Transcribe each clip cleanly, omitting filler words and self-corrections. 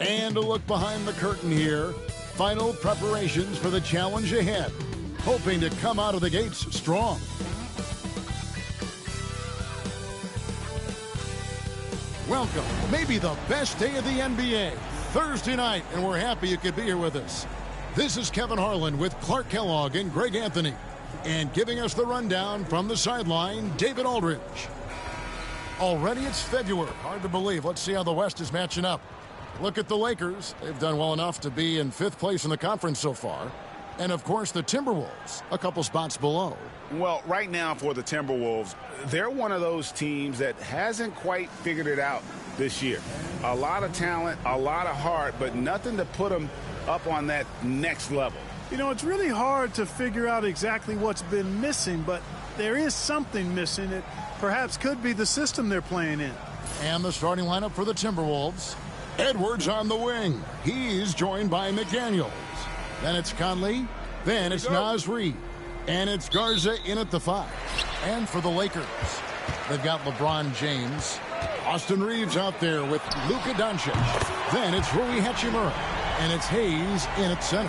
And a look behind the curtain here. Final preparations for the challenge ahead. Hoping to come out of the gates strong. Welcome, maybe the best day of the NBA. Thursday night, and we're happy you could be here with us. This is Kevin Harlan with Clark Kellogg and Greg Anthony. And giving us the rundown from the sideline, David Aldridge. Already it's February. Hard to believe. Let's see how the West is matching up. Look at the Lakers. They've done well enough to be in 5th place in the conference so far. And, of course, the Timberwolves, a couple spots below. Well, right now for the Timberwolves, they're one of those teams that hasn't quite figured it out this year. A lot of talent, a lot of heart, but nothing to put them up on that next level. You know, it's really hard to figure out exactly what's been missing, but there is something missing. It perhaps could be the system they're playing in. And the starting lineup for the Timberwolves. Edwards on the wing. He's joined by McDaniels. Then it's Conley. Then it's Naz Reid. And it's Garza in at the 5. And for the Lakers, they've got LeBron James. Austin Reeves out there with Luka Doncic. Then it's Rui Hachimura. And it's Hayes in at center.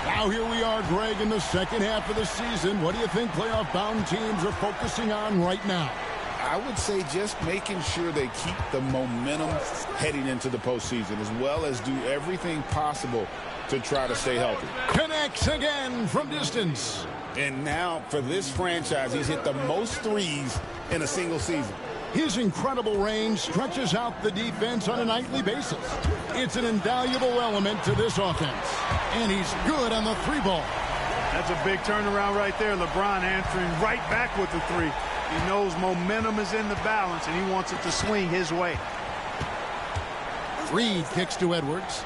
Now here we are, Greg, in the second half of the season. What do you think playoff-bound teams are focusing on right now? I would say just making sure they keep the momentum heading into the postseason, as well as do everything possible to try to stay healthy. Connects again from distance. And now for this franchise, he's hit the most threes in a single season. His incredible range stretches out the defense on a nightly basis. It's an invaluable element to this offense. And he's good on the 3-ball. That's a big turnaround right there. LeBron answering right back with the 3. He knows momentum is in the balance, and he wants it to swing his way. Reid kicks to Edwards.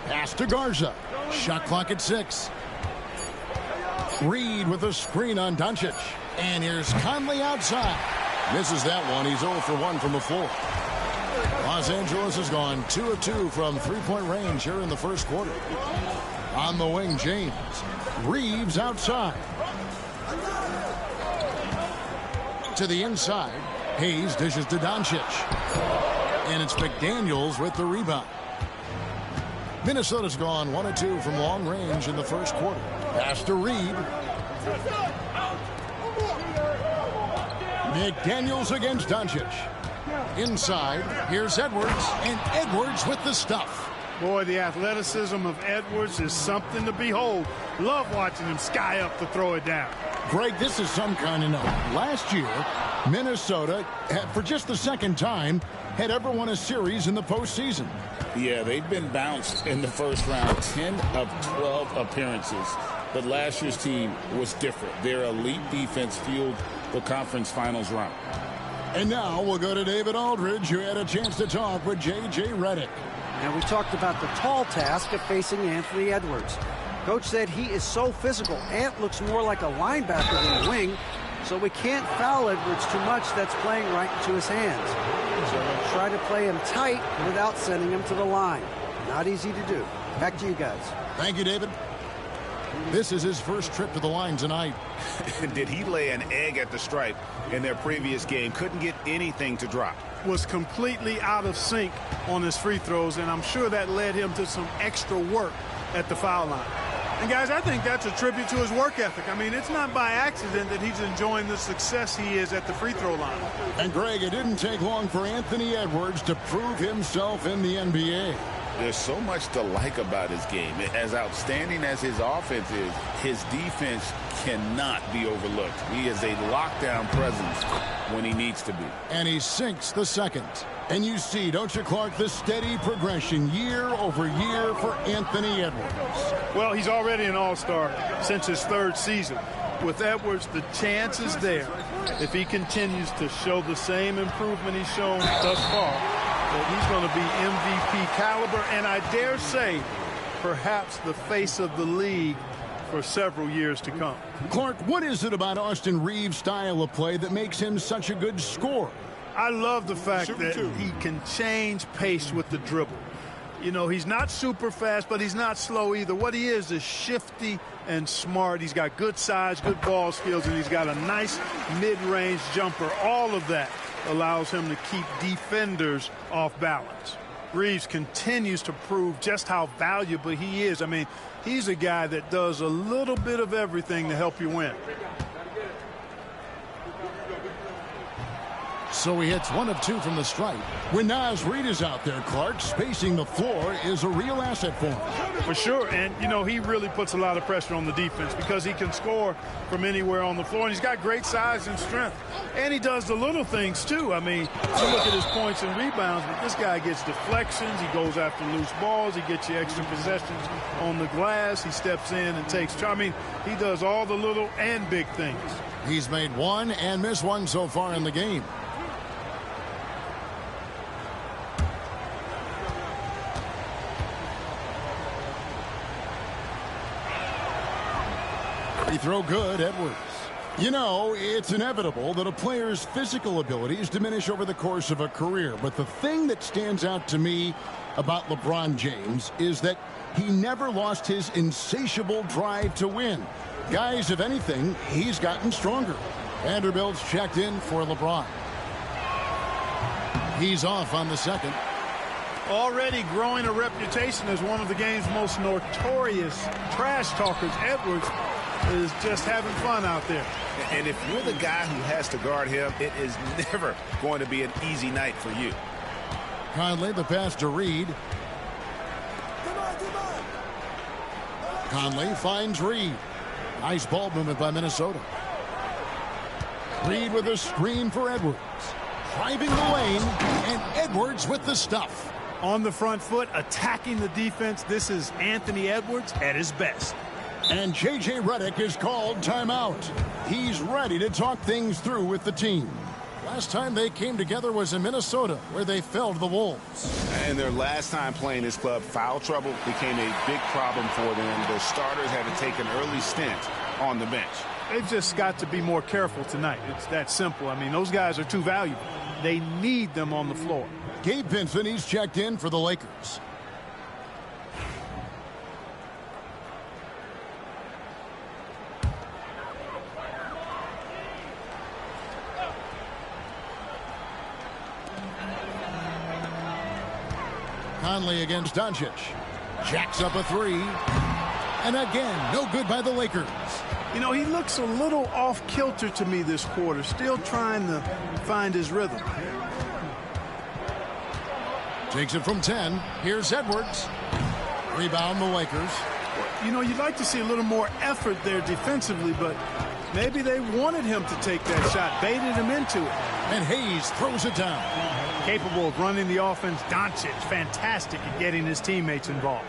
Pass to Garza. Shot clock at 6. Reid with a screen on Doncic. And here's Conley outside. Misses that one. He's 0 for 1 from the floor. Los Angeles has gone 2 of 2 from three-point range here in the first quarter. On the wing, James. Reeves outside. To the inside. Hayes dishes to Doncic. And it's McDaniels with the rebound. Minnesota's gone 1 of 2 from long range in the first quarter. Pass to Reid. McDaniels against Doncic. Inside, here's Edwards, and Edwards with the stuff. Boy, the athleticism of Edwards is something to behold. Love watching him sky up to throw it down. Greg, this is some kind of note. Last year, Minnesota, for just the second time, had ever won a series in the postseason. Yeah, they've been bounced in the first round, 10 of 12 appearances. But last year's team was different. Their elite defense fueled the conference finals run. And now we'll go to David Aldridge, who had a chance to talk with J.J. Redick. And we talked about the tall task of facing Anthony Edwards. Coach said he is so physical. Ant looks more like a linebacker than a wing, so we can't foul Edwards too much. That's playing right into his hands. So we'll try to play him tight without sending him to the line. Not easy to do. Back to you guys. Thank you, David. This is his first trip to the line tonight. Did he lay an egg at the stripe in their previous game? Couldn't get anything to drop. Was completely out of sync on his free throws, and I'm sure that led him to some extra work at the foul line. And, guys, I think that's a tribute to his work ethic. I mean, it's not by accident that he's enjoying the success he is at the free throw line. And, Greg, it didn't take long for Anthony Edwards to prove himself in the NBA. There's so much to like about his game. As outstanding as his offense is, his defense cannot be overlooked. He is a lockdown presence when he needs to be. And he sinks the second. And you see, don't you, Clark, the steady progression year over year for Anthony Edwards. Well, he's already an all-star since his 3rd season. With Edwards, the chance is there, if he continues to show the same improvement he's shown thus far, that he's going to be MVP caliber, and I dare say perhaps the face of the league for several years to come. Clark, what is it about Austin Reeves' style of play that makes him such a good scorer? I love the fact that he can change pace with the dribble. You know, he's not super fast, but he's not slow either. What he is shifty and smart. He's got good size, good ball skills, and he's got a nice mid-range jumper. All of that allows him to keep defenders off balance. Reeves continues to prove just how valuable he is. I mean, he's a guy that does a little bit of everything to help you win. So he hits 1 of 2 from the stripe. When Naz Reid is out there, Clark, spacing the floor is a real asset for him. For sure, and, you know, he really puts a lot of pressure on the defense because he can score from anywhere on the floor, and he's got great size and strength. And he does the little things, too. I mean, you look at his points and rebounds, but this guy gets deflections. He goes after loose balls. He gets you extra possessions on the glass. He steps in and takes charge. I mean, he does all the little and big things. He's made 1 and missed 1 so far in the game. Free throw good, Edwards. You know, it's inevitable that a player's physical abilities diminish over the course of a career. But the thing that stands out to me about LeBron James is that he never lost his insatiable drive to win. Guys, if anything, he's gotten stronger. Vanderbilt's checked in for LeBron. He's off on the second. Already growing a reputation as one of the game's most notorious trash talkers, Edwards is just having fun out there. And if you're the guy who has to guard him, it is never going to be an easy night for you. Conley, the pass to Reed. Conley finds Reed. Nice ball movement by Minnesota. Reed with a screen for Edwards. Driving the lane, and Edwards with the stuff. On the front foot, attacking the defense. This is Anthony Edwards at his best. And J.J. Redick is called timeout. He's ready to talk things through with the team. Last time they came together was in Minnesota, where they fell to the Wolves. And their last time playing this club, foul trouble became a big problem for them. The starters had to take an early stint on the bench. They've just got to be more careful tonight. It's that simple. I mean, those guys are too valuable. They need them on the floor. Gabe Vincent, he's checked in for the Lakers. Conley against Doncic. Jacks up a 3. And again, no good by the Lakers. You know, he looks a little off kilter to me this quarter, still trying to find his rhythm. Takes it from 10. Here's Edwards. Rebound the Lakers. You know, you'd like to see a little more effort there defensively, but maybe they wanted him to take that shot, baited him into it. And Hayes throws it down. Capable of running the offense. Doncic, fantastic at getting his teammates involved.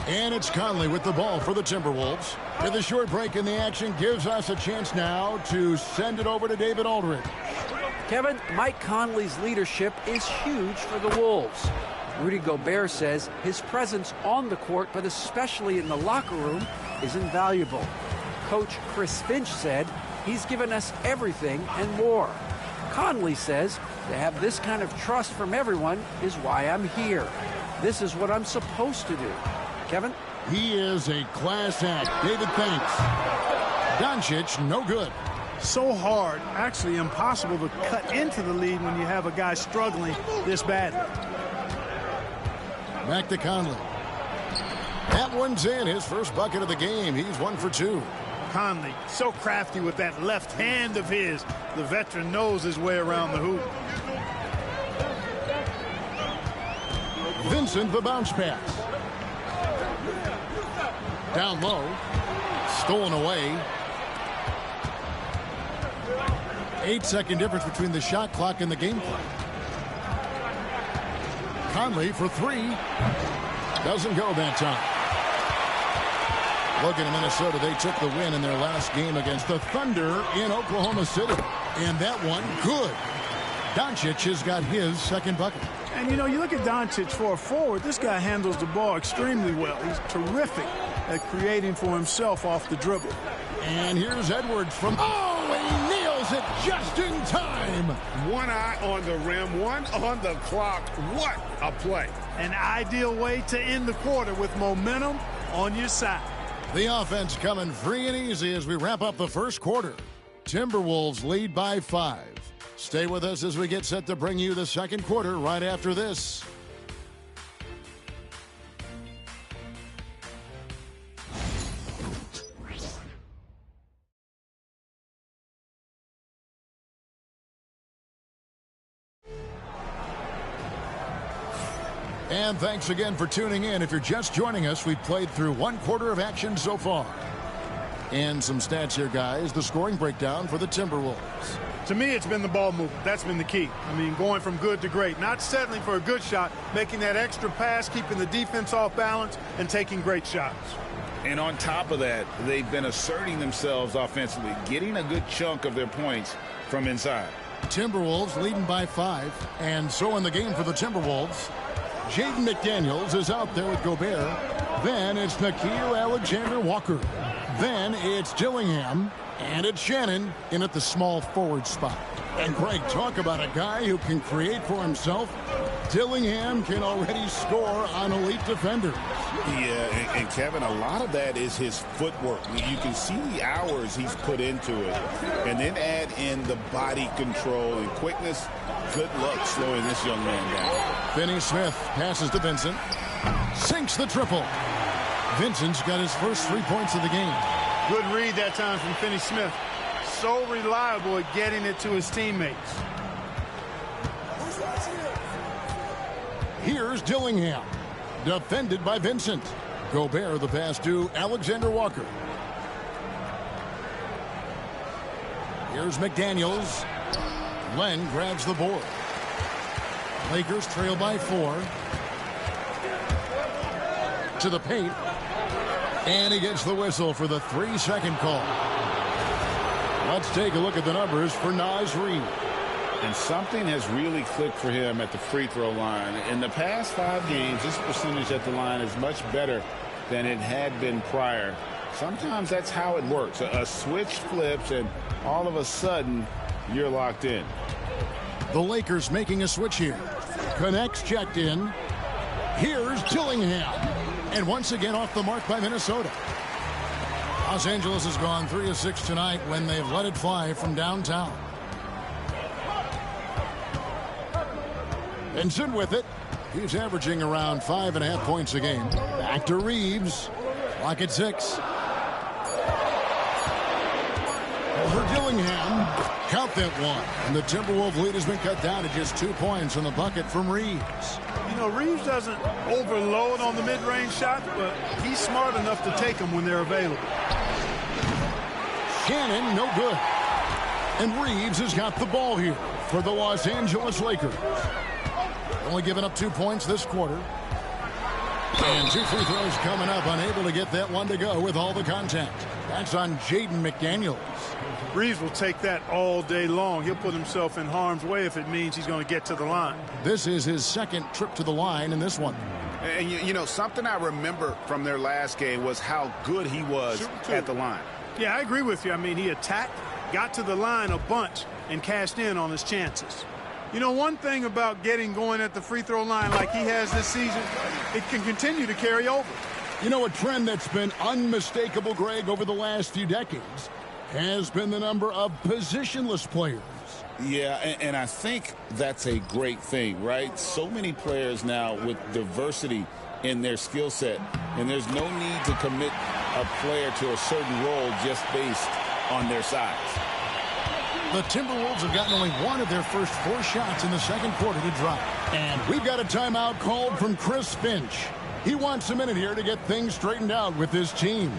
And it's Conley with the ball for the Timberwolves. With a short break in the action, gives us a chance now to send it over to David Aldridge. Kevin, Mike Conley's leadership is huge for the Wolves. Rudy Gobert says his presence on the court, but especially in the locker room, is invaluable. Coach Chris Finch said he's given us everything and more. Conley says to have this kind of trust from everyone is why I'm here. This is what I'm supposed to do. Kevin? He is a class act. David, thanks. Doncic, no good. So hard, actually impossible to cut into the lead when you have a guy struggling this badly. Back to Conley. That one's in. His first bucket of the game. He's 1 for 2. Conley, so crafty with that left hand of his. The veteran knows his way around the hoop. Vincent, the bounce pass. Down low. Stolen away. 8-second difference between the shot clock and the game clock. Conley for 3. Doesn't go that time. Looking at Minnesota, they took the win in their last game against the Thunder in Oklahoma City. And that one, good. Doncic has got his second bucket. And, you know, you look at Doncic for a forward, this guy handles the ball extremely well. He's terrific at creating for himself off the dribble. And here's Edwards from... Oh, he nails it just in time. One eye on the rim, one on the clock. What a play. An ideal way to end the quarter with momentum on your side. The offense coming free and easy as we wrap up the first quarter. Timberwolves lead by 5. Stay with us as we get set to bring you the second quarter right after this. And thanks again for tuning in. If you're just joining us, we've played through one quarter of action so far. And some stats here, guys. The scoring breakdown for the Timberwolves. To me, it's been the ball movement. That's been the key. I mean, going from good to great. Not settling for a good shot, making that extra pass, keeping the defense off balance, and taking great shots. And on top of that, they've been asserting themselves offensively, getting a good chunk of their points from inside. Timberwolves leading by 5. And so in the game for the Timberwolves, Jaden McDaniels is out there with Gobert. Then it's Nickeil Alexander-Walker. Then it's Dillingham. And it's Shannon in at the small forward spot. And Greg, talk about a guy who can create for himself. Dillingham can already score on elite defenders. Yeah, and Kevin, a lot of that is his footwork. You can see the hours he's put into it. And then add in the body control and quickness. Good luck slowing this young man down. Finney Smith passes to Vincent. Sinks the triple. Vincent's got his first 3 points of the game. Good read that time from Finney Smith. So reliable at getting it to his teammates. Here's Dillingham. Defended by Vincent. Gobert the pass to Alexander-Walker. Here's McDaniels. Len grabs the board. Lakers trail by 4. To the paint. And he gets the whistle for the 3-second call. Let's take a look at the numbers for Naz Reid. And something has really clicked for him at the free throw line. In the past 5 games, this percentage at the line is much better than it had been prior. Sometimes that's how it works. A switch flips, and all of a sudden, you're locked in. The Lakers making a switch here. Connects checked in. Here's Dillingham. And once again off the mark by Minnesota. Los Angeles has gone 3 of 6 tonight when they've let it fly from downtown. Vincent with it. He's averaging around 5.5 points a game. Back to Reeves. Clock at 6. Over Dillingham. Count that one. And the Timberwolves lead has been cut down to just 2 points on the bucket from Reeves. You know, Reeves doesn't overload on the mid-range shot, but he's smart enough to take them when they're available. Shannon, no good. And Reeves has got the ball here for the Los Angeles Lakers. Only giving up 2 points this quarter. And 2 free throws coming up, unable to get that one to go with all the contact. That's on Jaden McDaniels. Reeves will take that all day long. He'll put himself in harm's way if it means he's going to get to the line. This is his second trip to the line in this one. And, you know, something I remember from their last game was how good he was at the line. Yeah, I agree with you. I mean, he attacked, got to the line a bunch, and cashed in on his chances. You know, one thing about getting going at the free throw line like he has this season, it can continue to carry over. You know, a trend that's been unmistakable, Greg, over the last few decades has been the number of positionless players. Yeah, and I think that's a great thing, right? So many players now with diversity in their skill set, and there's no need to commit a player to a certain role just based on their size. The Timberwolves have gotten only one of their first 4 shots in the second quarter to drop. And we've got a timeout called from Chris Finch. He wants a minute here to get things straightened out with his team.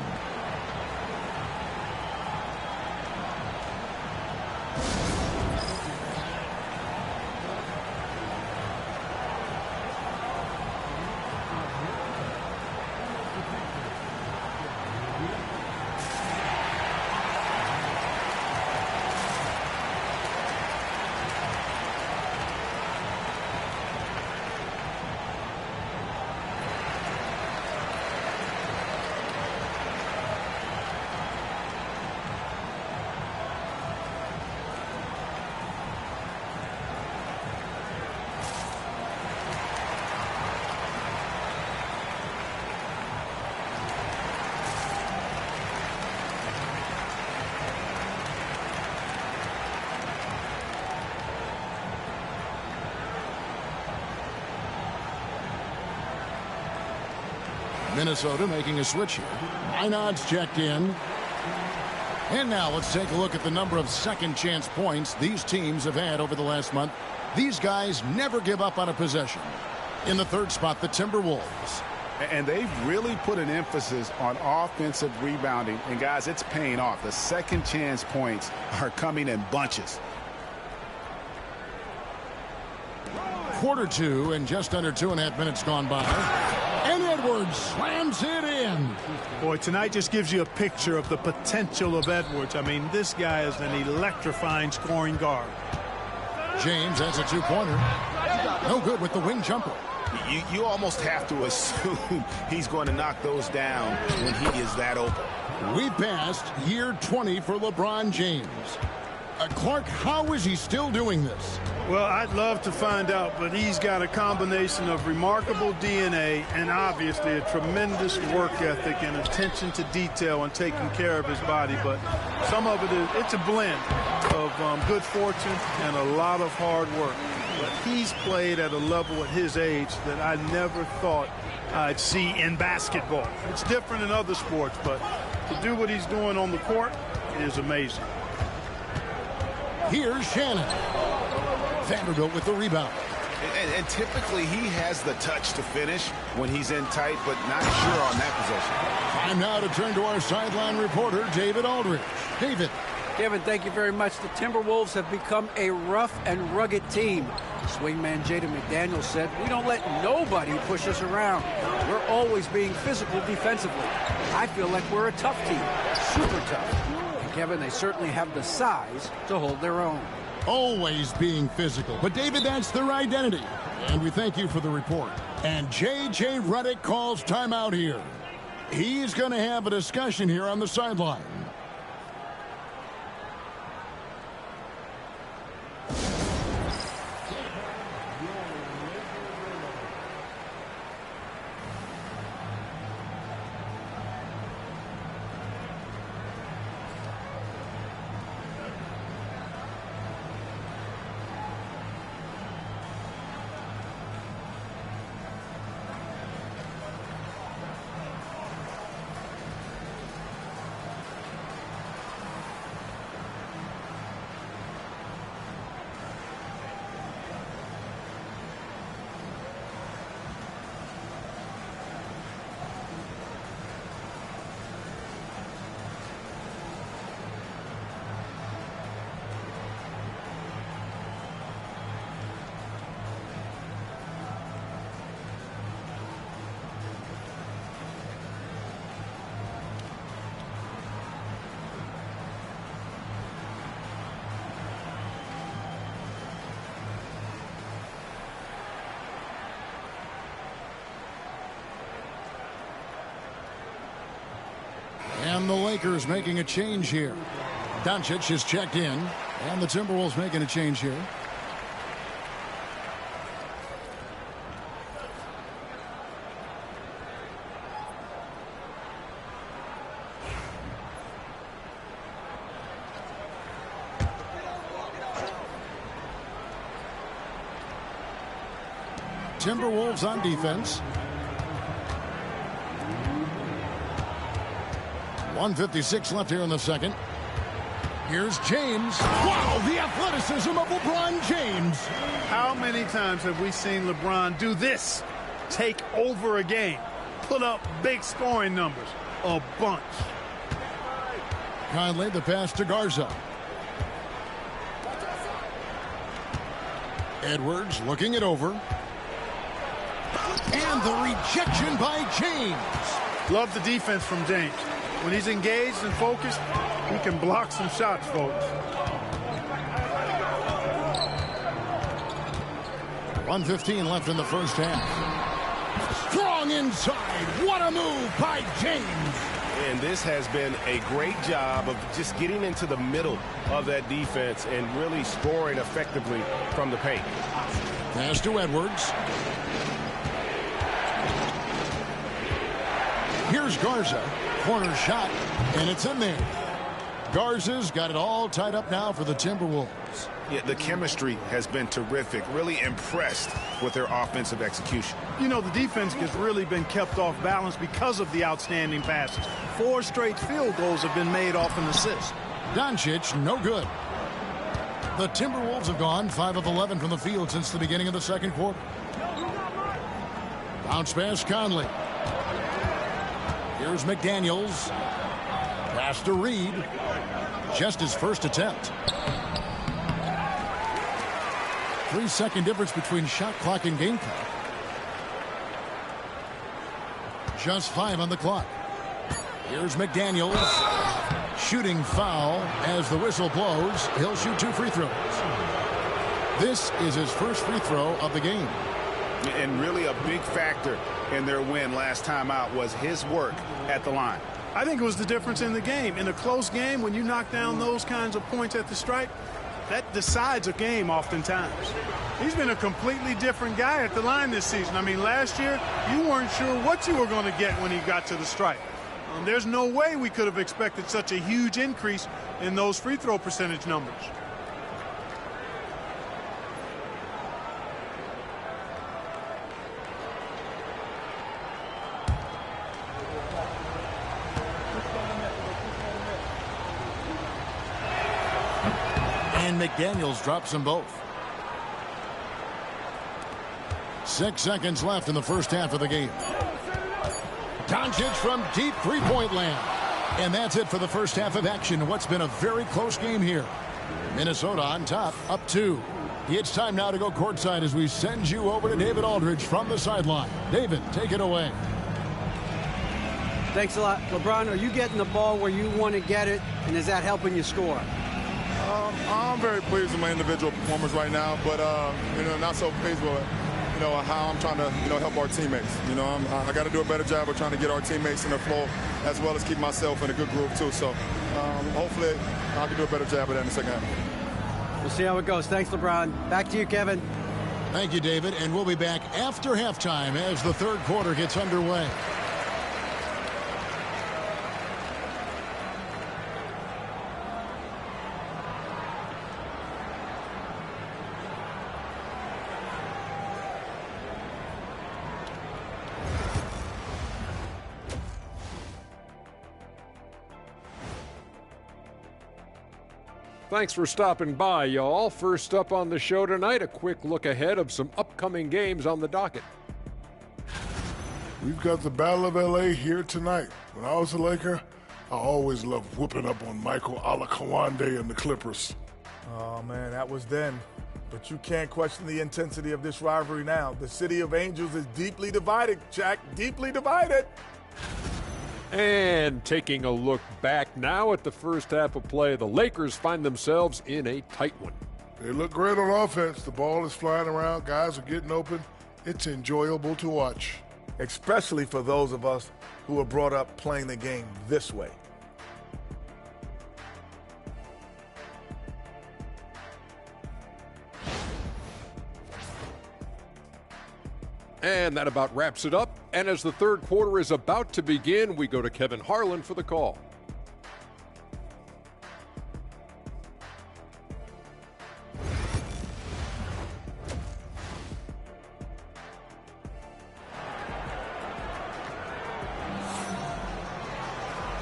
Minnesota making a switch here. Einad's checked in. And now let's take a look at the number of second chance points these teams have had over the last month. These guys never give up on a possession. In the third spot, the Timberwolves. And they've really put an emphasis on offensive rebounding. And, guys, it's paying off. The second chance points are coming in bunches. Quarter two and just under 2.5 minutes gone by. And Edwards slams it in. Boy, tonight just gives you a picture of the potential of Edwards. I mean, this guy is an electrifying scoring guard. James has a two-pointer. No good with the wing jumper. You almost have to assume he's going to knock those down when he is that open. We passed year 20 for LeBron James. Clark, how is he still doing this? Well, I'd love to find out, but he's got a combination of remarkable DNA and obviously a tremendous work ethic and attention to detail and taking care of his body. But some of it's a blend of good fortune and a lot of hard work. But he's played at a level at his age that I never thought I'd see in basketball. It's different in other sports, but to do what he's doing on the court is amazing. Here's Shannon. Vanderbilt with the rebound. And typically he has the touch to finish when he's in tight, but not sure on that possession. Time now to turn to our sideline reporter, David Aldridge. David. Kevin, thank you very much. The Timberwolves have become a rough and rugged team. Swingman Jaden McDaniels said, "We don't let nobody push us around. We're always being physical defensively. I feel like we're a tough team, super tough." And Kevin, they certainly have the size to hold their own. Always being physical. But, David, that's their identity. And we thank you for the report. And J.J. Redick calls timeout here. He's going to have a discussion here on the sideline. And the Lakers making a change here. Doncic is checked in. And the Timberwolves making a change here. Timberwolves on defense. 1:56 left here in the second. Here's James. Wow, the athleticism of LeBron James. How many times have we seen LeBron do this? Take over a game. Put up big scoring numbers. A bunch. Conley, the pass to Garza. Edwards looking it over. And the rejection by James. Love the defense from James. When he's engaged and focused, he can block some shots, folks. 1:15 left in the first half. Strong inside. What a move by James. And this has been a great job of just getting into the middle of that defense and really scoring effectively from the paint. Pass to Edwards. Here's Garza. Corner shot, and it's in there. Garza's got it all tied up now for the Timberwolves. Timberwolves. Yeah, the chemistry has been terrific. Really impressed with their offensive execution. You know, the defense has really been kept off balance because of the outstanding passes. 4 straight field goals have been made off an assist. Doncic, no good. The Timberwolves have gone 5 of 11 from the field since the beginning of the second quarter. Bounce pass, Conley. Here's McDaniels. Pass to Reed. Just his first attempt. 3-second difference between shot clock and game clock. Just 5 on the clock. Here's McDaniels. Shooting foul as the whistle blows. He'll shoot 2 free throws. This is his first free throw of the game. And really a big factor in their win last time out was his work at the line. I think it was the difference in the game. In a close game, when you knock down those kinds of points at the stripe, that decides a game oftentimes. He's been a completely different guy at the line this season. I mean, last year, you weren't sure what you were going to get when he got to the stripe. There's no way we could have expected such a huge increase in those free throw percentage numbers. And McDaniels drops them both. 6 seconds left in the first half of the game. Doncic from deep three-point land. And that's it for the first half of action. What's been a very close game here. Minnesota on top, up 2. It's time now to go courtside as we send you over to David Aldridge from the sideline. David, take it away. Thanks a lot. LeBron, are you getting the ball where you want to get it, and is that helping you score? I'm very pleased with my individual performance right now, but not so pleased with how I'm trying to help our teammates. I got to do a better job of trying to get our teammates in the flow as well as keep myself in a good groove too. So hopefully I can do a better job of that in the second half. We'll see how it goes. Thanks, LeBron. Back to you, Kevin. Thank you, David, and we'll be back after halftime as the third quarter gets underway. Thanks for stopping by, y'all. First up on the show tonight, a quick look ahead of some upcoming games on the docket. We've got the Battle of L.A. here tonight. When I was a Laker, I always loved whooping up on Michael Alakawande and the Clippers. Oh, man, that was then. But you can't question the intensity of this rivalry now. The City of Angels is deeply divided, Jack, deeply divided. And taking a look back now at the first half of play, the Lakers find themselves in a tight one. They look great on offense. The ball is flying around. Guys are getting open. It's enjoyable to watch. Especially for those of us who were brought up playing the game this way. And that about wraps it up. And as the third quarter is about to begin, we go to Kevin Harlan for the call.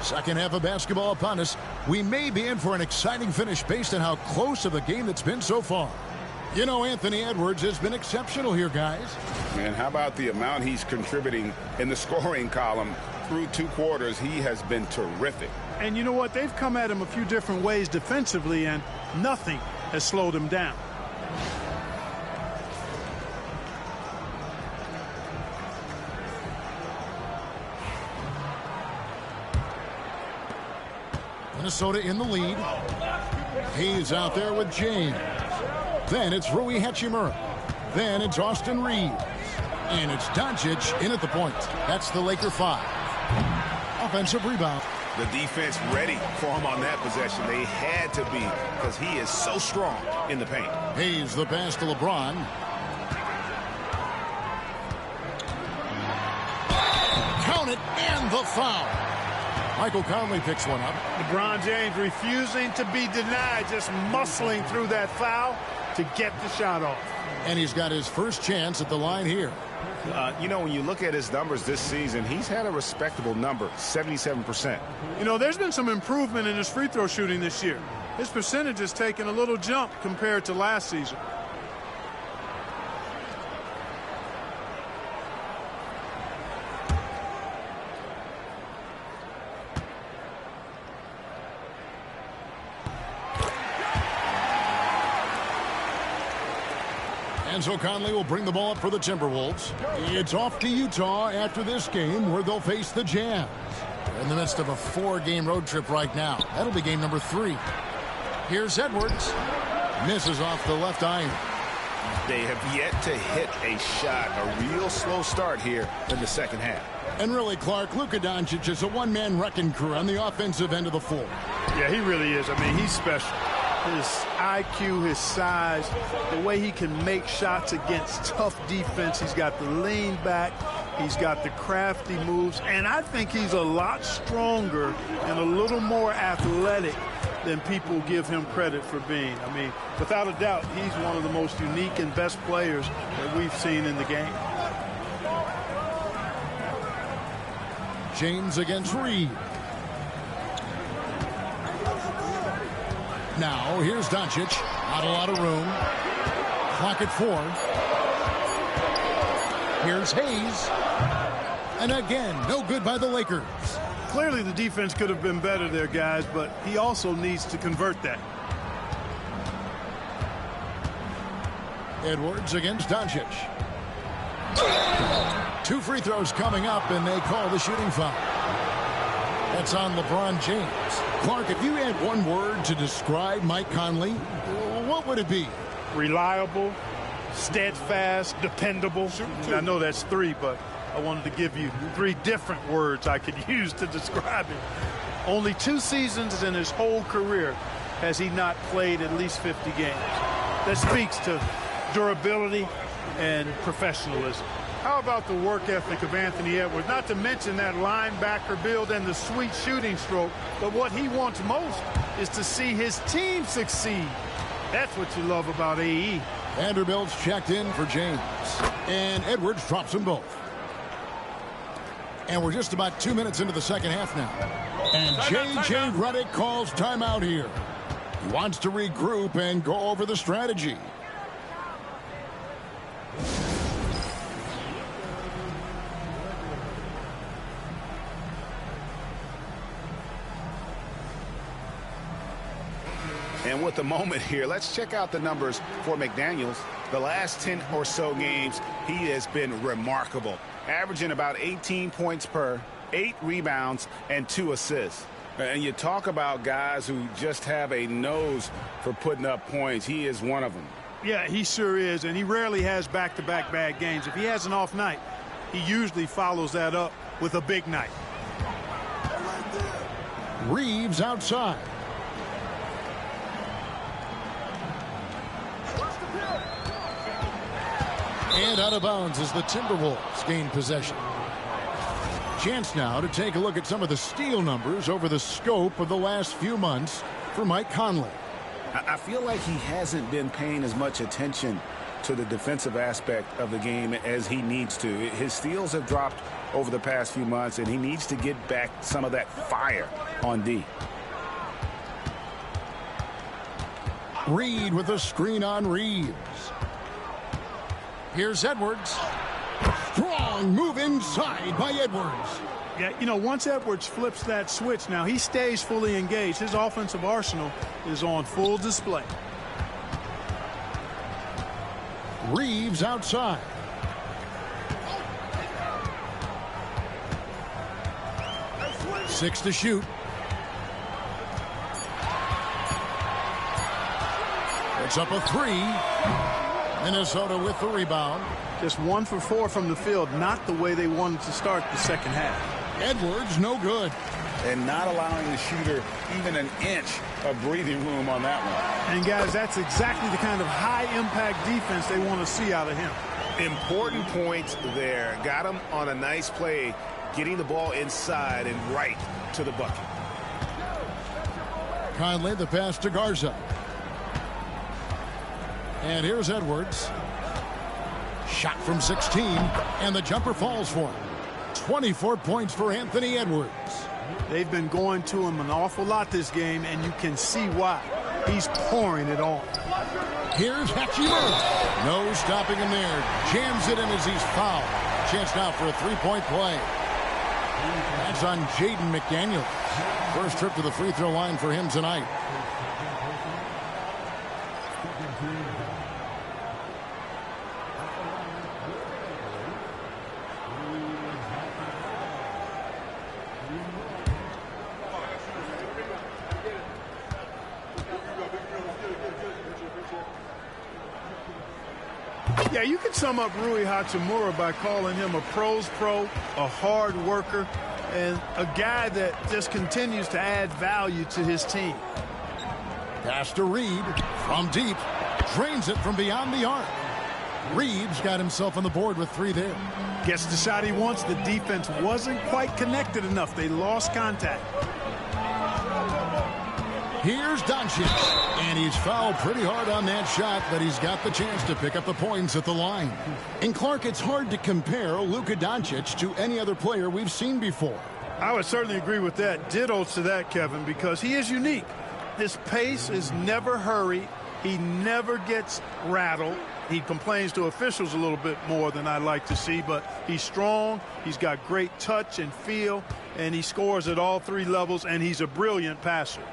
Second half of basketball upon us. We may be in for an exciting finish based on how close of a game that's been so far. You know, Anthony Edwards has been exceptional here, guys. Man, how about the amount he's contributing in the scoring column through 2 quarters? He has been terrific. And you know what? They've come at him a few different ways defensively, and nothing has slowed him down. Minnesota in the lead. He's out there with James. Then it's Rui Hachimura. Then it's Austin Reeves. And it's Doncic in at the point. That's the Laker 5. Offensive rebound. The defense ready for him on that possession. They had to be because he is so strong in the paint. Hayes the pass to LeBron. Count it and the foul. Michael Conley picks one up. LeBron James refusing to be denied, just muscling through that foul to get the shot off. And he's got his first chance at the line here. You know, when you look at his numbers this season, he's had a respectable number, 77%. You know, there's been some improvement in his free throw shooting this year. His percentage has taken a little jump compared to last season. And so Conley will bring the ball up for the Timberwolves. It's off to Utah after this game where they'll face the Jazz. They're in the midst of a 4-game road trip right now. That'll be game number 3. Here's Edwards. Misses off the left iron. They have yet to hit a shot, a real slow start here in the second half. And really, Clark, Luka Doncic is a one-man wrecking crew on the offensive end of the floor. Yeah, he really is. I mean, he's special. His IQ, his size, the way he can make shots against tough defense. He's got the lean back. He's got the crafty moves. And I think he's a lot stronger and a little more athletic than people give him credit for being. I mean, without a doubt, he's one of the most unique and best players that we've seen in the game. James against Reed. Now, here's Doncic. Not a lot of room. Clock at 4. Here's Hayes. And again, no good by the Lakers. Clearly, the defense could have been better there, guys, but he also needs to convert that. Edwards against Doncic. 2 free throws coming up, and they call the shooting foul. That's on LeBron James. Clark, if you had one word to describe Mike Conley, what would it be? Reliable, steadfast, dependable. I know that's 3, but I wanted to give you 3 different words I could use to describe him. Only 2 seasons in his whole career has he not played at least 50 games. That speaks to durability and professionalism. How about the work ethic of Anthony Edwards? Not to mention that linebacker build and the sweet shooting stroke, but what he wants most is to see his team succeed. That's what you love about AE. Vanderbilt's checked in for James. And Edwards drops them both. And we're just about 2 minutes into the second half now. And J.J. Redick calls timeout here. He wants to regroup and go over the strategy. And with the moment here, let's check out the numbers for McDaniels. The last 10 or so games, he has been remarkable, averaging about 18 points per, 8 rebounds, and 2 assists. And you talk about guys who just have a nose for putting up points. He is one of them. Yeah, he sure is, and he rarely has back-to-back bad games. If he has an off night, he usually follows that up with a big night. Reeves outside. And out of bounds as the Timberwolves gain possession. Chance now to take a look at some of the steal numbers over the scope of the last few months for Mike Conley. I feel like he hasn't been paying as much attention to the defensive aspect of the game as he needs to. His steals have dropped over the past few months, and he needs to get back some of that fire on D. Reed with a screen on Reeves. Here's Edwards. Strong move inside by Edwards. Yeah, you know, once Edwards flips that switch now, he stays fully engaged. His offensive arsenal is on full display. Reeves outside. Six to shoot. It's up a 3. Minnesota with the rebound. Just 1 for 4 from the field, not the way they wanted to start the second half. Edwards, no good. And not allowing the shooter even an inch of breathing room on that one. And, guys, that's exactly the kind of high-impact defense they want to see out of him. Important points there. Got him on a nice play getting the ball inside and right to the bucket. Conley, the pass to Garza. And here's Edwards. Shot from 16, and the jumper falls for him. 24 points for Anthony Edwards. They've been going to him an awful lot this game, and you can see why. He's pouring it on. Here's Hachimura. No stopping him there. Jams it in as he's fouled. Chance now for a three-point play. That's on Jaden McDaniels. First trip to the free throw line for him tonight. Yeah, you can sum up Rui Hachimura by calling him a pro's pro, a hard worker, and a guy that just continues to add value to his team. Pass to Reed from deep. Drains it from beyond the arc. Reed's got himself on the board with 3 there. Gets the shot he wants. The defense wasn't quite connected enough. They lost contact. Here's Doncic, and he's fouled pretty hard on that shot, but he's got the chance to pick up the points at the line. And Clark, it's hard to compare Luka Doncic to any other player we've seen before. I would certainly agree with that. Ditto to that, Kevin, because he is unique. His pace is never hurried. He never gets rattled. He complains to officials a little bit more than I'd like to see, but he's strong. He's got great touch and feel, and he scores at all 3 levels, and he's a brilliant passer.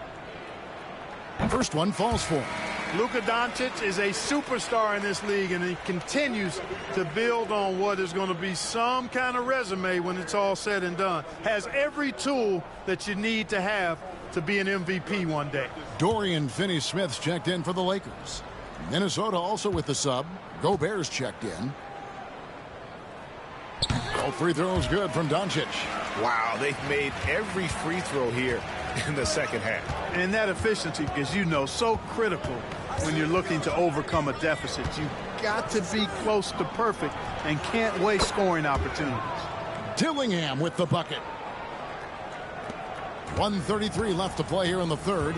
First one falls for him. Luka Doncic is a superstar in this league, and he continues to build on what is going to be some kind of resume when it's all said and done. Has every tool that you need to have to be an MVP one day. Dorian Finney-Smith's checked in for the Lakers. Minnesota also with the sub. Gobert's checked in. All free throws good from Doncic. Wow, they've made every free throw here in the second half. And that efficiency, as you know, so critical when you're looking to overcome a deficit. You've got to be close to perfect and can't waste scoring opportunities. Dillingham with the bucket. 1:33 left to play here in the third.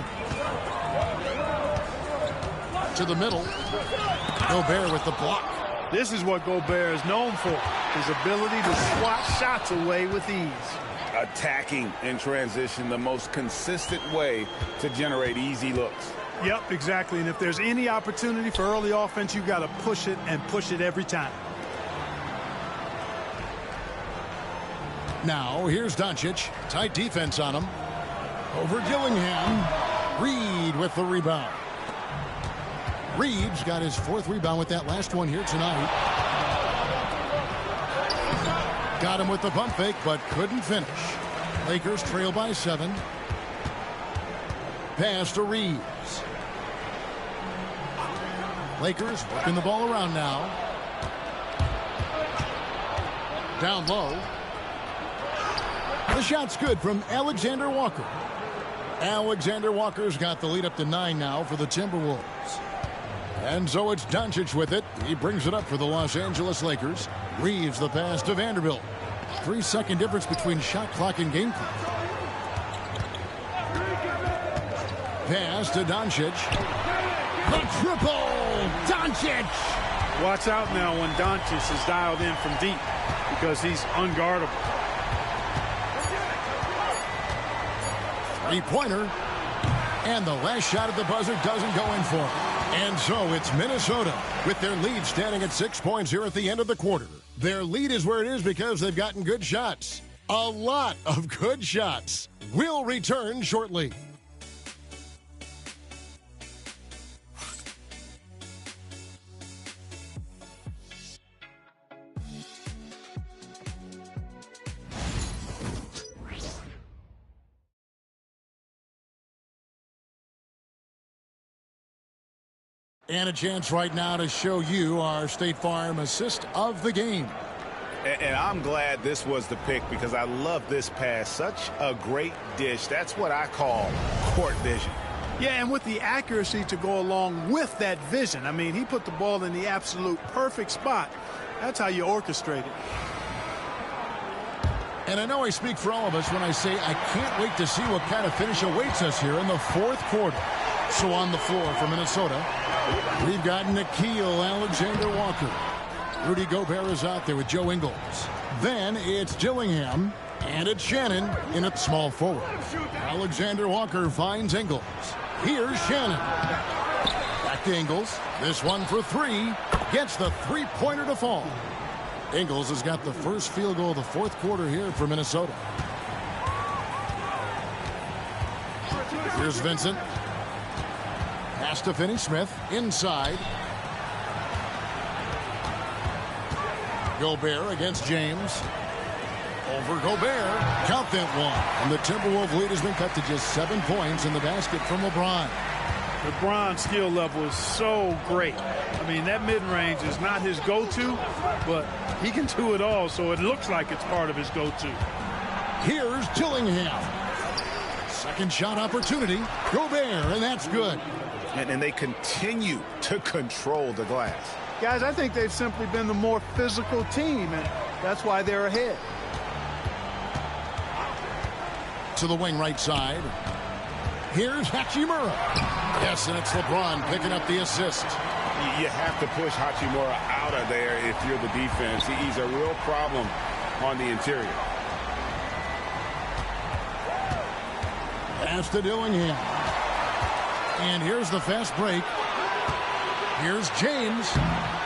To the middle. Gobert with the block. This is what Gobert is known for, his ability to swat shots away with ease. Attacking in transition, the most consistent way to generate easy looks. Yep, exactly. And if there's any opportunity for early offense, you've got to push it and push it every time. Now, here's Doncic. Tight defense on him. Over Dillingham. Reed with the rebound. Reed's got his 4th rebound with that last one here tonight. Got him with the pump fake, but couldn't finish. Lakers trail by 7. Pass to Reeves. Lakers working the ball around now. Down low. The shot's good from Alexander Walker. Alexander Walker's got the lead up to 9 now for the Timberwolves. And so it's Doncic with it. He brings it up for the Los Angeles Lakers. Reeves the pass to Vanderbilt. 3-second difference between shot clock and game clock. Pass to Doncic. The triple! Doncic! Watch out now when Doncic is dialed in from deep because he's unguardable. 3-pointer. And the last shot at the buzzer doesn't go in for him. And so it's Minnesota with their lead standing at 6 points here at the end of the quarter. Their lead is where it is because they've gotten good shots. A lot of good shots. We'll return shortly. And a chance right now to show you our State Farm assist of the game. And I'm glad this was the pick because I love this pass. Such a great dish. That's what I call court vision. Yeah, and with the accuracy to go along with that vision. I mean, he put the ball in the absolute perfect spot. That's how you orchestrate it. And I know I speak for all of us when I say I can't wait to see what kind of finish awaits us here in the fourth quarter. So on the floor for Minnesota, we've got Nickeil Alexander-Walker. Rudy Gobert is out there with Joe Ingles. Then it's Dillingham, and it's Shannon in at small forward. Alexander-Walker finds Ingles. Here's Shannon. Back to Ingles. This one for three. Gets the three-pointer to fall. Ingles has got the first field goal of the fourth quarter here for Minnesota. Here's Vincent. Pass to Finney-Smith. Inside. Gobert against James. Over Gobert. Count that one. And the Timberwolves lead has been cut to just 7 points in the basket from LeBron. LeBron's skill level is so great. I mean, that mid-range is not his go-to, but he can do it all, so it looks like it's part of his go-to. Here's Dillingham. Second shot opportunity. Gobert, and that's good. And they continue to control the glass. Guys, I think they've simply been the more physical team, and that's why they're ahead. To the wing right side. Here's Hachimura. Yes, and it's LeBron picking up the assist. You have to push Hachimura out of there if you're the defense. He's a real problem on the interior. Pass to Dillingham. And here's the fast break. Here's James.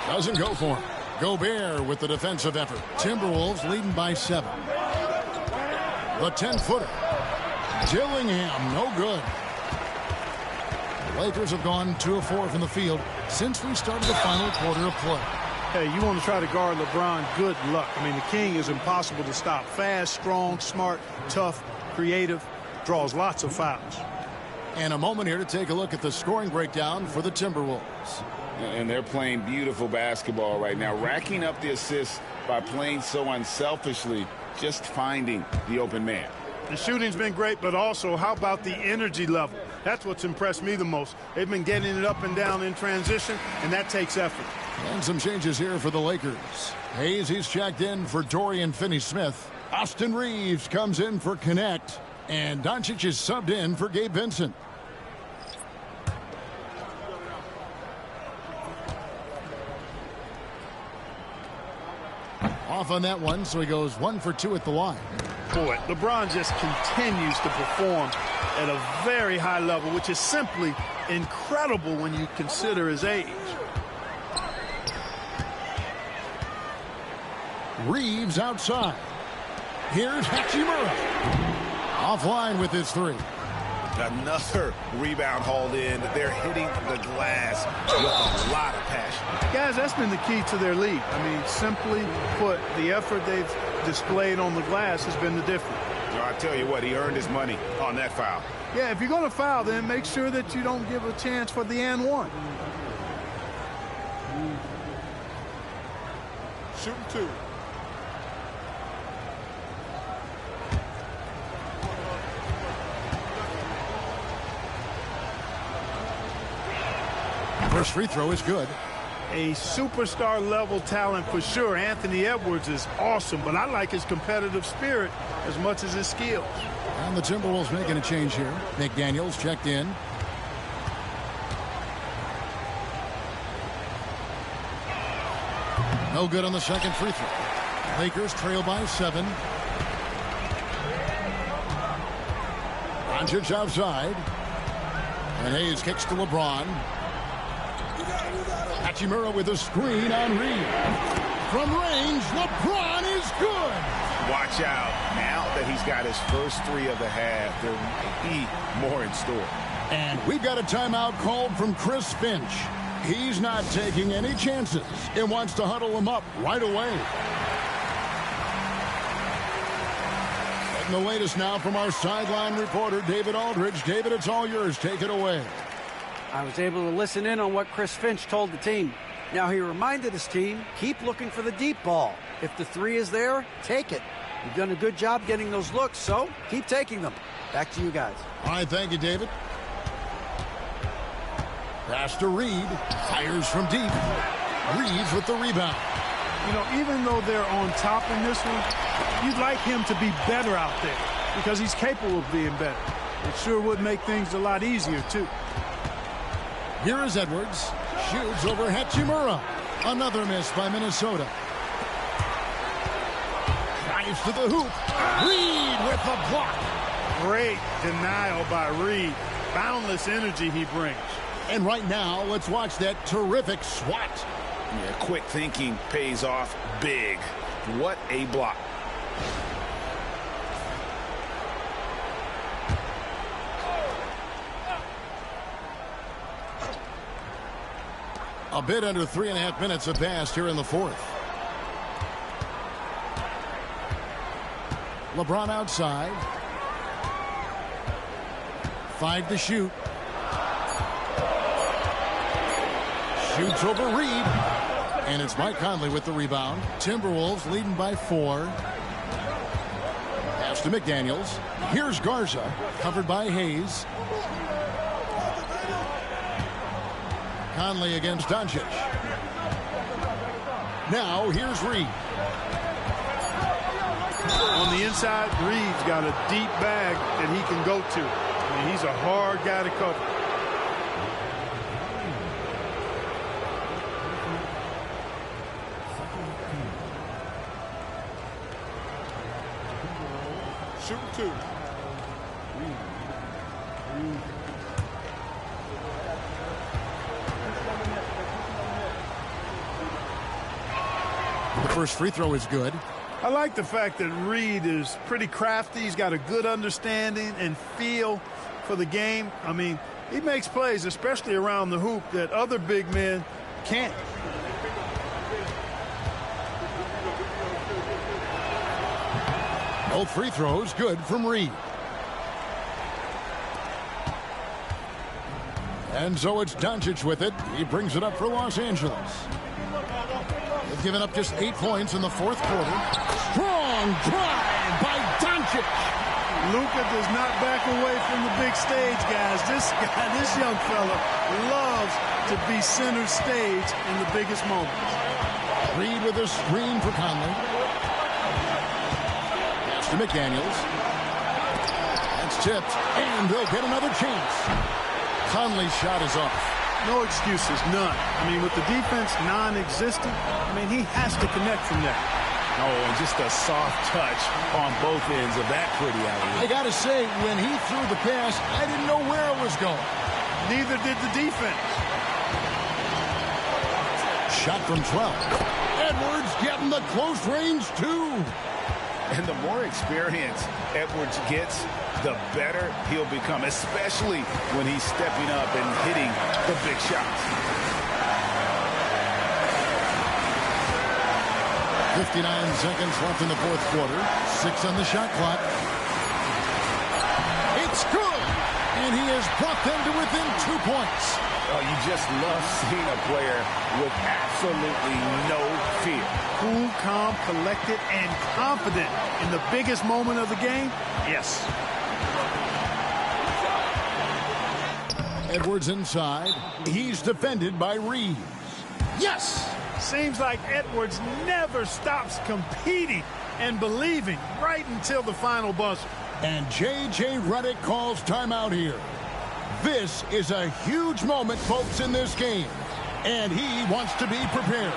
Doesn't go for him. Gobert with the defensive effort. Timberwolves leading by 7. The 10-footer. Dillingham, no good. The Lakers have gone 2 of 4 from the field since we started the final quarter of play. Hey, you want to try to guard LeBron, good luck. I mean, the king is impossible to stop. Fast, strong, smart, tough, creative, draws lots of fouls. And a moment here to take a look at the scoring breakdown for the Timberwolves. And they're playing beautiful basketball right now, racking up the assists by playing so unselfishly, just finding the open man. The shooting's been great, but also how about the energy level? That's what's impressed me the most. They've been getting it up and down in transition, and that takes effort. And some changes here for the Lakers. Hayes, he's checked in for Dorian Finney-Smith. Austin Reeves comes in for Connect. And Doncic is subbed in for Gabe Vincent. Off on that one, so he goes 1 for 2 at the line. Boy, LeBron just continues to perform at a very high level, which is simply incredible when you consider his age. Reeves outside. Here's Hachimura. Offline with his 3. Another rebound hauled in. They're hitting the glass with a lot of passion. Guys, that's been the key to their league. I mean, simply put, the effort they've displayed on the glass has been the difference. I tell you what, he earned his money on that foul. Yeah, if you're going to foul, then make sure that you don't give a chance for the and one. Shooting 2. First free throw is good. A superstar level talent for sure. Anthony Edwards is awesome, but I like his competitive spirit as much as his skills. And the Timberwolves making a change here. McDaniels checked in. No good on the second free throw. Lakers trail by 7. Doncic outside. And Hayes kicks to LeBron. Hachimura with a screen on Reed. From range, LeBron is good. Watch out. Now that he's got his first 3 of the half, there might be more in store. And we've got a timeout called from Chris Finch. He's not taking any chances and wants to huddle him up right away. Getting the latest now from our sideline reporter, David Aldridge. David, it's all yours. Take it away. I was able to listen in on what Chris Finch told the team. Now he reminded his team, keep looking for the deep ball. If the 3 is there, take it. You've done a good job getting those looks, so keep taking them. Back to you guys. All right, thank you, David. Pass to Reed. Fires from deep. Reeves with the rebound. You know, even though they're on top in this one, you'd like him to be better out there because he's capable of being better. It sure would make things a lot easier, too. Here is Edwards. Shoots over Hachimura. Another miss by Minnesota. Drives to the hoop. Reed with the block. Great denial by Reed. Boundless energy he brings. And right now, let's watch that terrific swat. Yeah, quick thinking pays off big. What a block. A bit under 3.5 minutes have passed here in the fourth. LeBron outside. 5 to shoot. Shoots over Reed. And it's Mike Conley with the rebound. Timberwolves leading by 4. Pass to McDaniels. Here's Garza, covered by Hayes. Conley against Doncic. Now here's Reed. On the inside, Reed's got a deep bag that he can go to. I mean, he's a hard guy to cover. Shooting 2. The first free throw is good. I like the fact that Reed is pretty crafty. He's got a good understanding and feel for the game. I mean, he makes plays, especially around the hoop, that other big men can't. Both free throws good from Reed. And so it's Doncic with it. He brings it up for Los Angeles. They've given up just 8 points in the fourth quarter. Strong drive by Doncic. Luka does not back away from the big stage, guys. This young fella loves to be center stage in the biggest moments. Reed with a screen for Conley. Pass to McDaniels. That's tipped, and they'll get another chance. Conley's shot is off. No excuses, none. I mean, with the defense non-existent, I mean, he has to connect from there. Oh, and just a soft touch on both ends of that pretty alley. I got to say, when he threw the pass, I didn't know where it was going. Neither did the defense. Shot from 12. Edwards getting the close range, too. And the more experience Edwards gets, the better he'll become, especially when he's stepping up and hitting the big shots. 59 seconds left in the fourth quarter. 6 on the shot clock. It's good! And he has brought them to within 2 points. Oh, you just love seeing a player with absolutely no fear. Cool, calm, collected, and confident in the biggest moment of the game. Yes. Edwards inside. He's defended by Reeves. Yes! Seems like Edwards never stops competing and believing right until the final buzzer. And J.J. Redick calls timeout here. This is a huge moment, folks, in this game. And he wants to be prepared.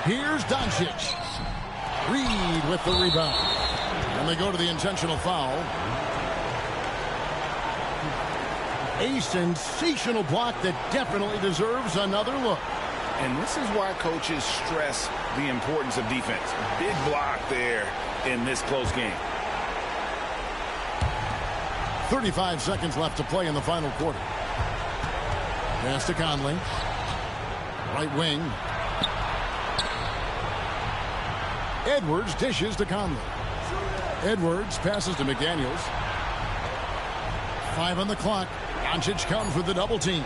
Here's Doncic. Reed with the rebound. And they go to the intentional foul. A sensational block that definitely deserves another look. And this is why coaches stress the importance of defense. Big block there in this close game. 35 seconds left to play in the final quarter. Pass to Conley. Right wing. Edwards dishes to Conley. Edwards passes to McDaniels. 5 on the clock. Doncic comes with the double team.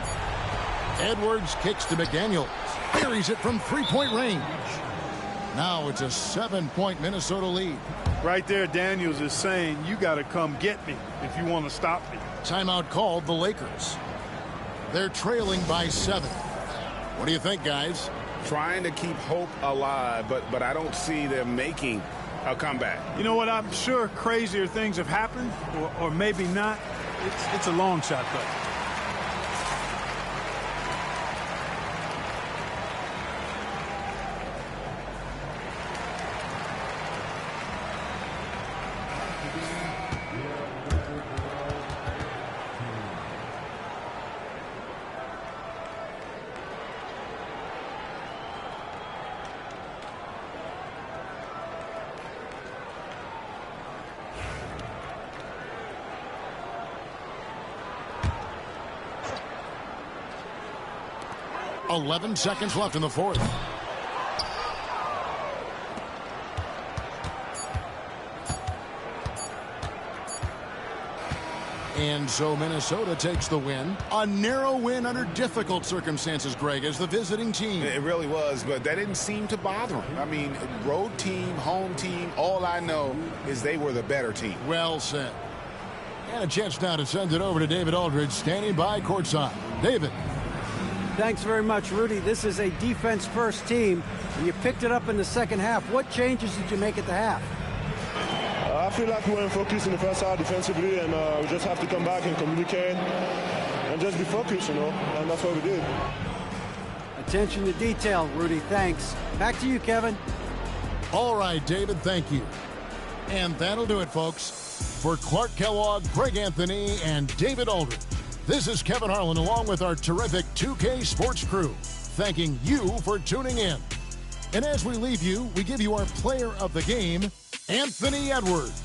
Edwards kicks to McDaniels. Buries it from three-point range. Now it's a 7-point Minnesota lead. Right there, Daniels is saying, you got to come get me if you want to stop me. Timeout called the Lakers. They're trailing by 7. What do you think, guys? Trying to keep hope alive, but I don't see them making a comeback. You know what? I'm sure crazier things have happened, or maybe not. It's a long shot, though. .11 seconds left in the fourth. And so Minnesota takes the win. A narrow win under difficult circumstances, Greg, as the visiting team. It really was, but that didn't seem to bother them. I mean, road team, home team, all I know is they were the better team. Well said. And a chance now to send it over to David Aldridge, standing by courtside. David. Thanks very much, Rudy. This is a defense-first team, and you picked it up in the second half. What changes did you make at the half? I feel like we weren't focused in the first half defensively, and we just have to come back and communicate and just be focused, and that's what we did. Attention to detail, Rudy. Thanks. Back to you, Kevin. All right, David, thank you. And that'll do it, folks. For Clark Kellogg, Greg Anthony, and David Aldridge, this is Kevin Harlan along with our terrific 2K Sports crew, thanking you for tuning in. And as we leave you, we give you our player of the game, Anthony Edwards.